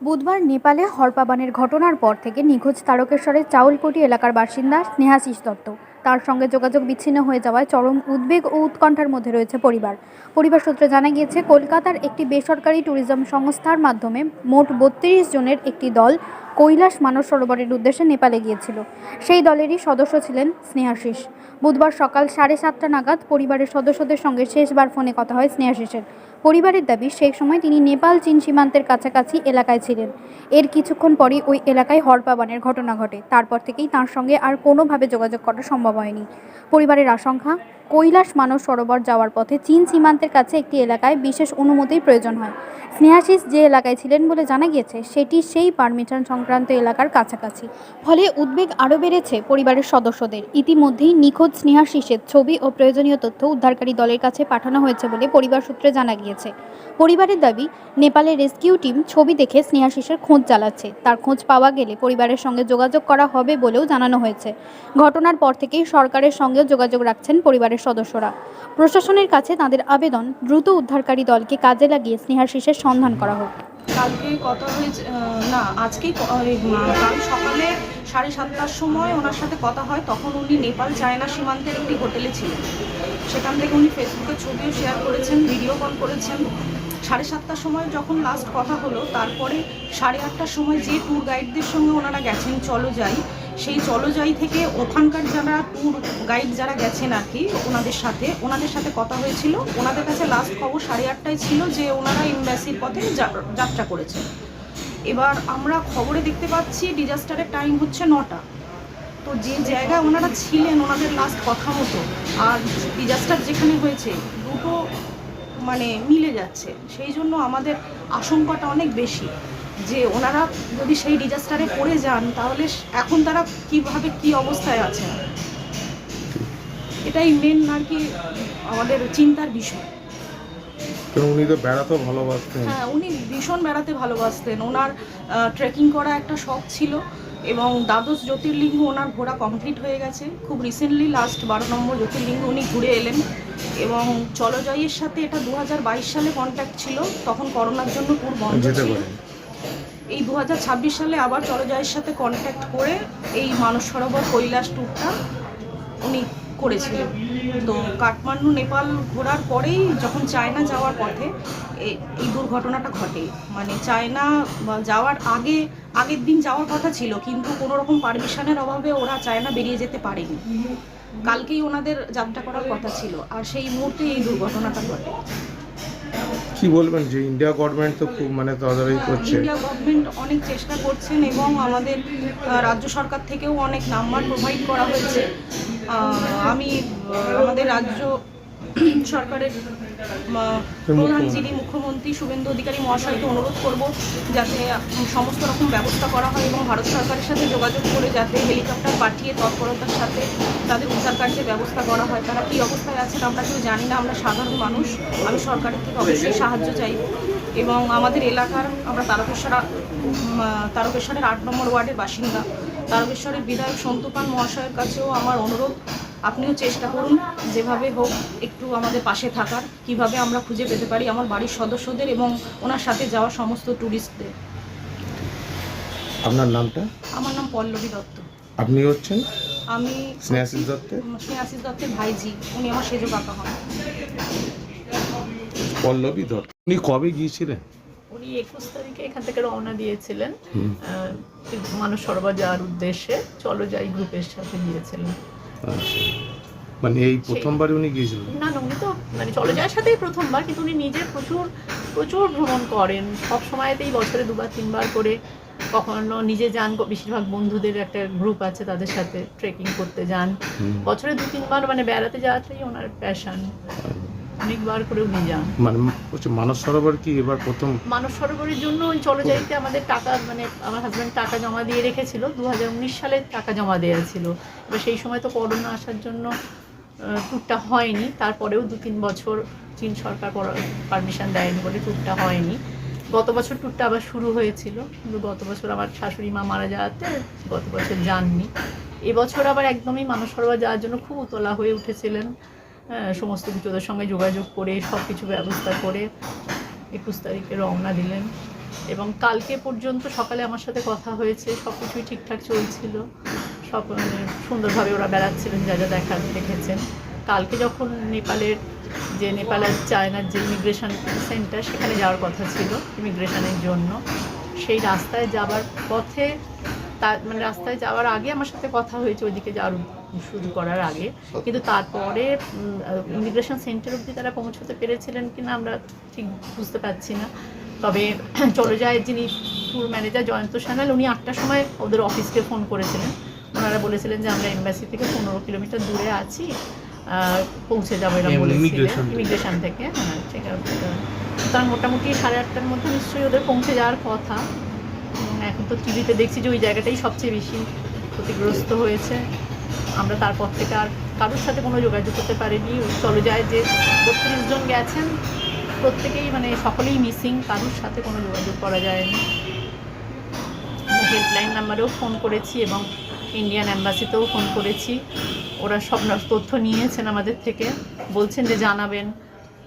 বুধবার নেপালে হরপাবানের ঘটনার পর থেকে নিখোঁজ তারকেশ্বরের চাউলপটি এলাকার বাসিন্দা স্নেহাশিস দত্ত। তার সঙ্গে যোগাযোগ বিচ্ছিন্ন হয়ে যাওয়ায় চরম উদ্বেগ ও উৎকণ্ঠার মধ্যে রয়েছে পরিবার সূত্রে জানা গিয়েছে, কলকাতার একটি বেসরকারি ট্যুরিজম সংস্থার মাধ্যমে মোট ৩২ জনের একটি দল কৈলাস মানস সরোবরের উদ্দেশ্যে নেপালে গিয়েছিল। সেই দলেরই সদস্য ছিলেন স্নেহাশিস। বুধবার সকাল 7:30 নাগাদ পরিবারের সদস্যদের সঙ্গে শেষবার ফোনে কথা হয় স্নেহাশিসের। পরিবারের দাবি, সেই সময় তিনি নেপাল চীন সীমান্তের কাছাকাছি এলাকায় ছিলেন। এর কিছুক্ষণ পরই ওই এলাকায় হরপাবানের ঘটনা ঘটে। তারপর থেকেই তাঁর সঙ্গে আর কোনোভাবে যোগাযোগ করা সম্ভব হয়নি। পরিবারের আশঙ্কা, কৈলাস মানস সরোবর যাওয়ার পথে চীন সীমান্তের কাছে একটি এলাকায় বিশেষ অনুমতির প্রয়োজন হয়। স্নেহাশিস যে এলাকায় ছিলেন বলে জানা গিয়েছে, সেটি সেই পারমিশন সংক্রান্ত এলাকার কাছাকাছি। ফলে উদ্বেগ আরও বেড়েছে পরিবারের সদস্যদের। ইতিমধ্যেই নিখোঁজ স্নেহাশিসের ছবি ও প্রয়োজনীয় তথ্য উদ্ধারকারী দলের কাছে পাঠানো হয়েছে বলে পরিবার সূত্রে জানা গিয়েছে। পরিবারের দাবি, নেপালের রেস্কিউ টিম ছবি দেখে স্নেহাশিসের খোঁজ চালাচ্ছে। তার খোঁজ পাওয়া গেলে পরিবারের সঙ্গে যোগাযোগ করা হবে বলেও জানানো হয়েছে। ঘটনার পর থেকেই সরকারের সঙ্গেও যোগাযোগ রাখছেন পরিবারের সদস্যরা। প্রশাসনের কাছে তাদের আবেদন, দ্রুত উদ্ধারকারী দলকে কাজে লাগিয়ে স্নেহাশিসের সন্ধান করা হোক। কালকে কথা হয়েছে, না আজকেই, কাল সকালে 7:30টার সময় ওনার সাথে কথা হয়। তখন উনি নেপাল চায়না সীমান্তের একটি হোটেলে ছিলেন। সেখান থেকে উনি ফেসবুকে ছবিও শেয়ার করেছেন, ভিডিও কল করেছেন। 7:30টার সময় যখন লাস্ট কথা হলো, তারপরে 8:30টার সময় যে ট্যুর গাইডদের সঙ্গে ওনারা গেছেন চলো যাই, সেই চলো যাই থেকে ওখানকার যারা ট্যুর গাইড যারা গেছেন আর কি, ওনাদের সাথে কথা হয়েছিল। ওনাদের কাছে লাস্ট খবর 8:30টায় ছিল যে ওনারা এমবাসির পথে যাত্রা করেছেন। এবার আমরা খবরে দেখতে পাচ্ছি ডিজাস্টারের টাইম হচ্ছে 9টা। তো যে জায়গায় ওনারা ছিলেন ওনাদের লাস্ট কথা মতো আর ডিজাস্টার যেখানে হয়েছে, দুটো মানে মিলে যাচ্ছে। সেই জন্য আমাদের আশঙ্কাটা অনেক বেশি যে ওনারা যদি সেই ডিজাস্টারে পড়ে যান, তাহলে এখন তারা কিভাবে কি অবস্থায় আছেন, এটাই মেন আর কি আমাদের চিন্তার বিষয়। উনি তো বেড়াতেও ভালোবাসতেন। হ্যাঁ, উনি ভীষণ বেড়াতে ভালোবাসতেন। ওনার ট্রেকিং করা একটা শখ ছিল এবং দ্বাদশ জ্যোতির্লিঙ্গ ওনার ঘোরা কমপ্লিট হয়ে গেছে। খুব রিসেন্টলি লাস্ট 12 নম্বর জ্যোতির্লিঙ্গ উনি ঘুরে এলেন। এবং চলজয়ের সাথে এটা 2022 সালে কন্ট্যাক্ট ছিল, তখন করোনার জন্য ট্যুর বন্ধ ছিল। এই 2026 সালে আবার চলজয়ের সাথে কন্ট্যাক্ট করে এই মানস সরোবর কৈলাস ট্যুরটা উনি করেছিলেন। তো কাঠমান্ডু নেপাল ঘোরার পরেই যখন চায়না যাওয়ার পথে এই দুর্ঘটনাটা ঘটে। মানে চায়না যাওয়ার আগের দিন যাওয়ার কথা ছিল, কিন্তু কোনো রকম পারমিশনের অভাবে ওরা চায়না বেরিয়ে যেতে পারেনি। কালকেই ওনাদের যাত্রা করার কথা ছিল, আর সেই মুহূর্তে এই দুর্ঘটনাটা ঘটে। কি বলবেন যে ইন্ডিয়া গভর্নমেন্ট তো খুব তদারকি করছে। ইন্ডিয়া গভর্নমেন্ট অনেক চেষ্টা করছেন এবং আমাদের রাজ্য সরকার থেকেও অনেক নাম্বার প্রোভাইড করা হয়েছে। আমি আমাদের রাজ্য সরকারের প্রধান যিনি মুখ্যমন্ত্রী শুভেন্দু অধিকারী মহাশয়কে অনুরোধ করব যাতে সমস্ত রকম ব্যবস্থা করা হয় এবং ভারত সরকারের সাথে যোগাযোগ করে যাতে হেলিকপ্টার পাঠিয়ে তৎপরতার সাথে তাদের উদ্ধার কার্যের ব্যবস্থা করা হয়। তারা কী অবস্থায় আছেন আমরা কেউ জানি না, আমরা সাধারণ মানুষ। আমি সরকারের থেকে অবশ্যই সাহায্য চাইব এবং আমাদের এলাকার, আমরা তারকেশ্বরের 8 নম্বর ওয়ার্ডের বাসিন্দা। তারকেশ্বরের বিধায়ক সন্তু পান মহাশয়ের কাছেও আমার অনুরোধ, আপনিও চেষ্টা করুন যেভাবে হোক একটু আমাদের পাশে থাকার, কিভাবে আমরা খুঁজে পেতে পারি আমার বাড়ির সদস্যদের এবং ওনার সাথে যাওয়া সমস্ত ট্যুরিস্টদের। আপনার নামটা? আমার নাম পল্লবী দত্ত। আপনি হচ্ছেন? আমি স্নেহাশিস দত্তের ভাইজি, উনি আমার সেজ কাকা হন। পল্লবী দত্ত। উনি কবে গিয়েছিলেন? উনি 21 তারিখে এখান থেকে রওনা দিয়েছিলেন মানস সরোবর যাওয়ার উদ্দেশ্যে। চলো যাই গ্রুপের সাথে গিয়েছিলেন। আচ্ছা, এই প্রথমবার উনি গিয়েছিলেন? না, উনি তো চলো যাওয়ার সাথেই প্রথমবার, কিন্তু উনি নিজে প্রচুর ভ্রমণ করেন। সব সময়তেই বছরে 2-3বার করে, কখনো নিজে যান, বেশিরভাগ বন্ধুদের একটা গ্রুপ আছে তাদের সাথে ট্রেকিং করতে যান। বছরে 2-3বার বেড়াতে যাওয়াটাই ওনার প্যাশন। অনেকবার করে উনি যান। মানস সরোবর কি এবার প্রথম? মানস সরোবরের জন্য ওই চলো যাইতে আমাদের টাকা, আমার হাজব্যান্ড টাকা জমা দিয়ে রেখেছিল। 2019 সালে টাকা জমা দেওয়া ছিল। এবার সেই সময় তো করোনা আসার জন্য ট্যুরটা হয়নি। তারপরেও 2-3 বছর চীন সরকার পারমিশন দেয়নি বলে ট্যুরটা হয়নি। গত বছর ট্যুরটা আবার শুরু হয়েছিল, কিন্তু গত বছর আমার শাশুড়ি মা মারা যাওয়াতে গত বছর যাননি। এবছর আবার একদমই মানস সরোবর যাওয়ার জন্য খুব উতলা হয়ে উঠেছিলেন। সমস্ত কিছু ওদের সঙ্গে যোগাযোগ করে সব কিছু ব্যবস্থা করে 21 তারিখে রওনা দিলেন। এবং কালকে পর্যন্ত সকালে আমার সাথে কথা হয়েছে, সব কিছুই ঠিকঠাক চলছিল, সব মানে সুন্দরভাবে ওরা বেড়াচ্ছিলেন, যা যা দেখেছেন। কালকে যখন নেপাল আর চায়নার যে ইমিগ্রেশন সেন্টার, সেখানে যাওয়ার কথা ছিল ইমিগ্রেশনের জন্য, সেই রাস্তায় যাওয়ার পথে মানে রাস্তায় যাওয়ার আগে আমার সাথে কথা হয়েছে ওইদিকে যাওয়ার শুরু করার আগে, কিন্তু তারপরে ইমিগ্রেশন সেন্টার অবধি তারা পৌঁছতে পেরেছিলেন কিনা আমরা ঠিক বুঝতে পারছি না। তবে চলে যায় যিনি ট্যুর ম্যানেজার জয়ন্ত সান্যাল, উনি 8টার সময় ওদের অফিসকে ফোন করেছিলেন। ওনারা বলেছিলেন যে আমরা এম্বাসি থেকে 15 কিলোমিটার দূরে আছি, পৌঁছে যাবো এরা বলেছিলেন ইমিগ্রেশন থেকে। হ্যাঁ, ঠিক আছে। তার মোটামুটি 8:30টার মধ্যে নিশ্চয়ই ওদের পৌঁছে যাওয়ার কথা। এখন তো টিভিতে দেখছি যে ওই জায়গাটাই সবচেয়ে বেশি ক্ষতিগ্রস্ত হয়েছে। আমরা তারপর থেকে আর কারোর সাথে কোনো যোগাযোগ করতে পারিনি। চলে যায় যে 32 জন গেছেন, প্রত্যেকেই মানে সকলেই মিসিং, কারোর সাথে কোনো যোগাযোগ করা যায়নি। হেল্পলাইন নাম্বারেও ফোন করেছি এবং ইন্ডিয়ান অ্যাম্বাসিতেও ফোন করেছি। ওরা সব তথ্য নিয়েছেন আমাদের থেকে, বলছেন যে জানাবেন,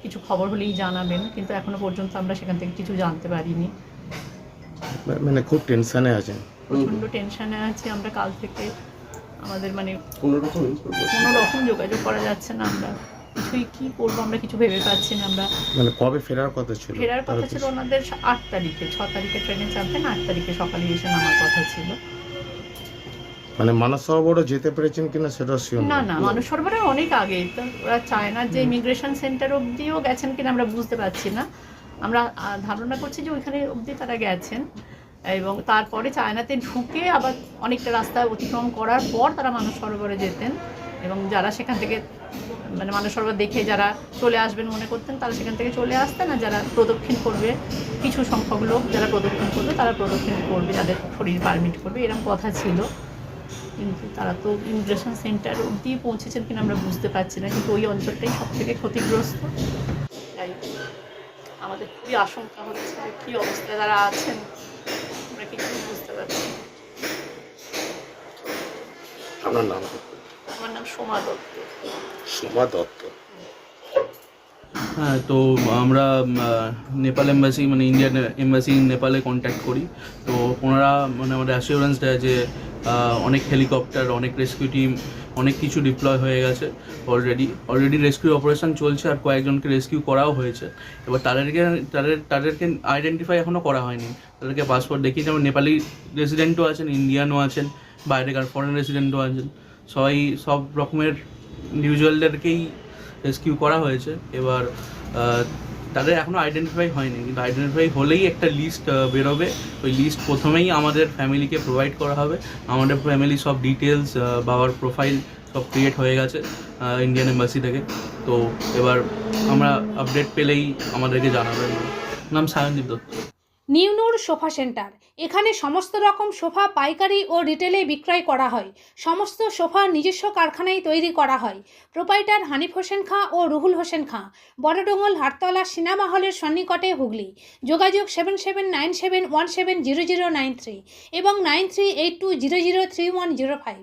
কিছু খবর হলেই জানাবেন, কিন্তু এখনো পর্যন্ত আমরা সেখান থেকে কিছু জানতে পারিনি। মানে খুব টেনশনে আছেন? প্রচণ্ড টেনশনে আছি আমরা কাল থেকে। আমাদের মানে কোনো রকম যোগাযোগ করা যাচ্ছে না, আমরা কিছুই কি করবো আমরা কিছু ভেবে পাচ্ছি না। আমরা মানে কবে ফেরার কথা ছিল? ফেরার কথা ছিল ওনাদের 8 তারিখে, 6 তারিখে ট্রেনে চাপতেন, 8 তারিখে সকালে এসে নামার কথা ছিল। মানে মানস সরোবরও যেতে পেরেছেন কিনা সেটা শিওর না, মানস সরোবরে অনেক আগে, তো ওরা চায়নার যে ইমিগ্রেশন সেন্টার অবধিও গেছেন কিনা আমরা বুঝতে পারছি না। আমরা ধারণা করছি যে ওইখানে অবধি তারা গেছেন, এবং তারপরে চায়নাতে ঢুকে আবার অনেকটা রাস্তা অতিক্রম করার পর তারা মানস সরোবরে যেতেন, এবং যারা সেখান থেকে মানে মানস সরোবর দেখে যারা চলে আসবেন মনে করতেন তারা সেখান থেকে চলে আসতেন, আর যারা প্রদক্ষিণ করবে, কিছু সংখ্যক লোক যারা প্রদক্ষিণ করবে তারা প্রদক্ষিণ করবে, যাদের শরীর পারমিট করবে, এরকম কথা ছিল। কিন্তু তারা তো ইমিগ্রেশন সেন্টার অবধি পৌঁছেছেন কিনা আমরা বুঝতে পারছি না, কিন্তু ওই অঞ্চলটাই সব থেকে ক্ষতিগ্রস্ত। তাই আমাদের খুবই আশঙ্কা হচ্ছে কী অবস্থায় তারা আছেন, আমরা কিছু বুঝতে পারছি। আপনার নাম? আমার নাম সোমা দত্ত। সোমা দত্ত। হ্যাঁ, তো আমরা নেপাল এম্বাসি মানে ইন্ডিয়ান এম্বাসি নেপালে কন্ট্যাক্ট করি। তো ওনারা মানে আমাদের অ্যাসিওরেন্স দেয় যে অনেক হেলিকপ্টার, অনেক রেস্কিউ টিম, অনেক কিছু ডিপ্লয় হয়ে গেছে অলরেডি রেস্কিউ অপারেশন চলছে, আর কয়েকজনকে রেস্কিউ করাও হয়েছে। এবার তাদেরকে আইডেন্টিফাই এখনও করা হয়নি। তাদেরকে পাসপোর্ট দেখিয়ে, যেমন নেপালি রেসিডেন্টও আছেন, ইন্ডিয়ানও আছেন, বাইরেকার ফরেন রেসিডেন্টও আছেন, সব রকমের ইন্ডিভিজুয়ালদেরকেই রেস্কিউ করা হয়েছে। এবার তাদের এখনও আইডেন্টিফাই হয়নি, কিন্তু আইডেন্টিফাই হলেই একটা লিস্ট বেরোবে। ওই লিস্ট প্রথমেই আমাদের ফ্যামিলিকে প্রোভাইড করা হবে। আমাদের ফ্যামিলি সব ডিটেলস, বাবার প্রোফাইল সব ক্রিয়েট হয়ে গেছে ইন্ডিয়ান এম্বাসি থেকে। তো এবার আমরা আপডেট পেলেই আমাদেরকে জানাবেন। নাম সায়নদীপ দত্ত। নিউনুর সোফা সেন্টার, এখানে সমস্ত রকম সোফা পাইকারি ও রিটেলে বিক্রয় করা হয়। সমস্ত সোফা নিজস্ব কারখানায় তৈরি করা হয়। প্রোপাইটার হানিফ হোসেন খাঁ ও রুহুল হোসেন খাঁ, বড়ডোঙ্গল হাটতলা সিনেমা হলের সন্নিকটে, হুগলি। যোগাযোগ 7797170093 এবং 9382003105।